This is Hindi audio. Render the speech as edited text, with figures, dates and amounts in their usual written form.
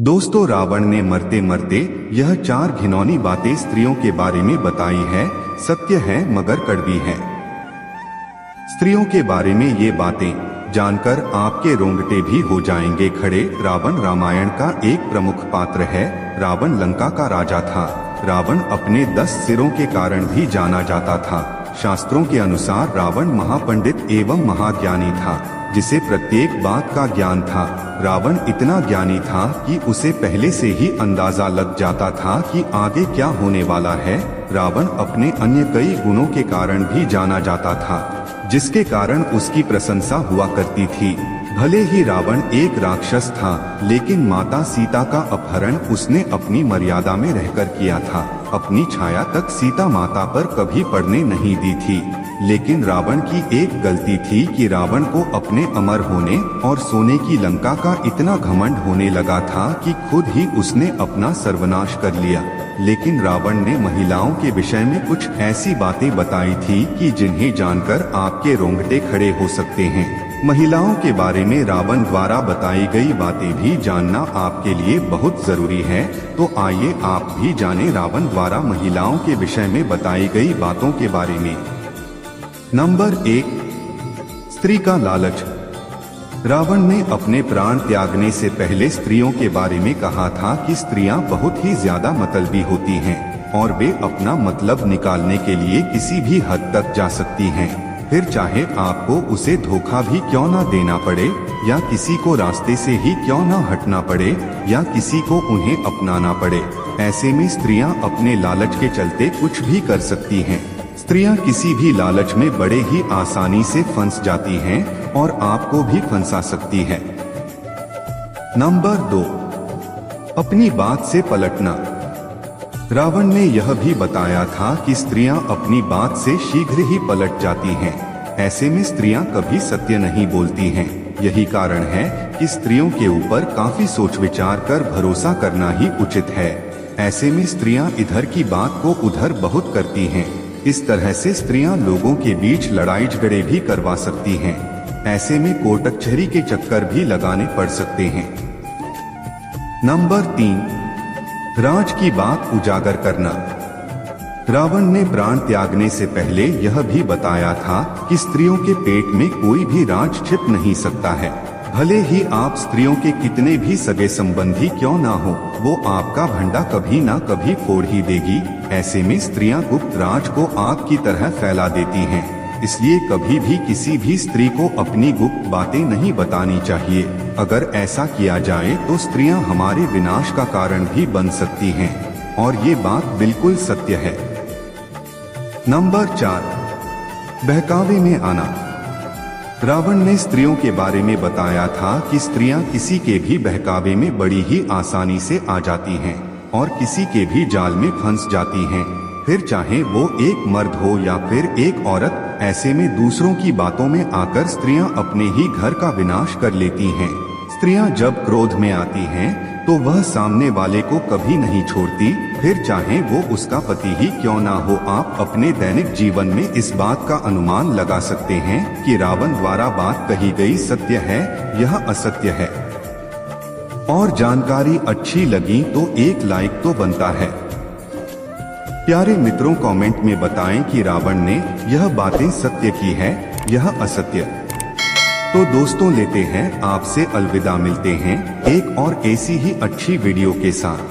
दोस्तों, रावण ने मरते मरते यह 4 घिनौनी बातें स्त्रियों के बारे में बताई है। सत्य है मगर कड़वी है। स्त्रियों के बारे में ये बातें जानकर आपके रोंगटे भी हो जाएंगे खड़े। रावण रामायण का एक प्रमुख पात्र है। रावण लंका का राजा था। रावण अपने 10 सिरों के कारण भी जाना जाता था। शास्त्रों के अनुसार रावण महापंडित एवं महाज्ञानी था, जिसे प्रत्येक बात का ज्ञान था। रावण इतना ज्ञानी था कि उसे पहले से ही अंदाजा लग जाता था कि आगे क्या होने वाला है। रावण अपने अन्य कई गुणों के कारण भी जाना जाता था, जिसके कारण उसकी प्रशंसा हुआ करती थी। भले ही रावण एक राक्षस था, लेकिन माता सीता का अपहरण उसने अपनी मर्यादा में रहकर किया था। अपनी छाया तक सीता माता पर कभी पड़ने नहीं दी थी। लेकिन रावण की एक गलती थी कि रावण को अपने अमर होने और सोने की लंका का इतना घमंड होने लगा था कि खुद ही उसने अपना सर्वनाश कर लिया। लेकिन रावण ने महिलाओं के विषय में कुछ ऐसी बातें बताई थी कि जिन्हें जानकर आपके रोंगटे खड़े हो सकते हैं। महिलाओं के बारे में रावण द्वारा बताई गई बातें भी जानना आपके लिए बहुत जरूरी है। तो आइए आप भी जाने रावण द्वारा महिलाओं के विषय में बताई गई बातों के बारे में। नंबर 1, स्त्री का लालच। रावण ने अपने प्राण त्यागने से पहले स्त्रियों के बारे में कहा था कि स्त्रियां बहुत ही ज्यादा मतलबी होती हैं और वे अपना मतलब निकालने के लिए किसी भी हद तक जा सकती हैं। फिर चाहे आपको उसे धोखा भी क्यों ना देना पड़े, या किसी को रास्ते से ही क्यों ना हटना पड़े, या किसी को उन्हें अपनाना पड़े। ऐसे में स्त्रियां अपने लालच के चलते कुछ भी कर सकती हैं। स्त्रियां किसी भी लालच में बड़े ही आसानी से फंस जाती हैं और आपको भी फंसा सकती है। नंबर 2, अपनी बात से पलटना। रावण ने यह भी बताया था कि स्त्रियां अपनी बात से शीघ्र ही पलट जाती हैं। ऐसे में स्त्रियां कभी सत्य नहीं बोलती हैं। यही कारण है कि स्त्रियों के ऊपर काफी सोच विचार कर भरोसा करना ही उचित है। ऐसे में स्त्रियां इधर की बात को उधर बहुत करती हैं। इस तरह से स्त्रियां लोगों के बीच लड़ाई झगड़े भी करवा सकती हैं। ऐसे में कोर्ट कचहरी के चक्कर भी लगाने पड़ सकते हैं। नंबर 3, राज की बात उजागर करना। रावण ने प्राण त्यागने से पहले यह भी बताया था कि स्त्रियों के पेट में कोई भी राज छिप नहीं सकता है। भले ही आप स्त्रियों के कितने भी सगे संबंधी क्यों ना हो, वो आपका भंडा कभी ना कभी फोड़ ही देगी। ऐसे में स्त्रियां गुप्त राज को आग की तरह फैला देती हैं। इसलिए कभी भी किसी भी स्त्री को अपनी गुप्त बातें नहीं बतानी चाहिए। अगर ऐसा किया जाए तो स्त्रियां हमारे विनाश का कारण भी बन सकती हैं, और ये बात बिल्कुल सत्य है। नंबर 4, बहकावे में आना। रावण ने स्त्रियों के बारे में बताया था कि स्त्रियां किसी के भी बहकावे में बड़ी ही आसानी से आ जाती हैं और किसी के भी जाल में फंस जाती हैं। फिर चाहे वो एक मर्द हो या फिर एक औरत। ऐसे में दूसरों की बातों में आकर स्त्रियां अपने ही घर का विनाश कर लेती हैं। स्त्रियां जब क्रोध में आती हैं तो वह सामने वाले को कभी नहीं छोड़ती, फिर चाहे वो उसका पति ही क्यों ना हो। आप अपने दैनिक जीवन में इस बात का अनुमान लगा सकते हैं कि रावण द्वारा बात कही गई सत्य है, यह असत्य है। और जानकारी अच्छी लगी तो एक लाइक तो बनता है। प्यारे मित्रों, कमेंट में बताएं कि रावण ने यह बातें सत्य की है, यह असत्य। तो दोस्तों, लेते हैं आपसे अलविदा। मिलते हैं एक और ऐसी ही अच्छी वीडियो के साथ।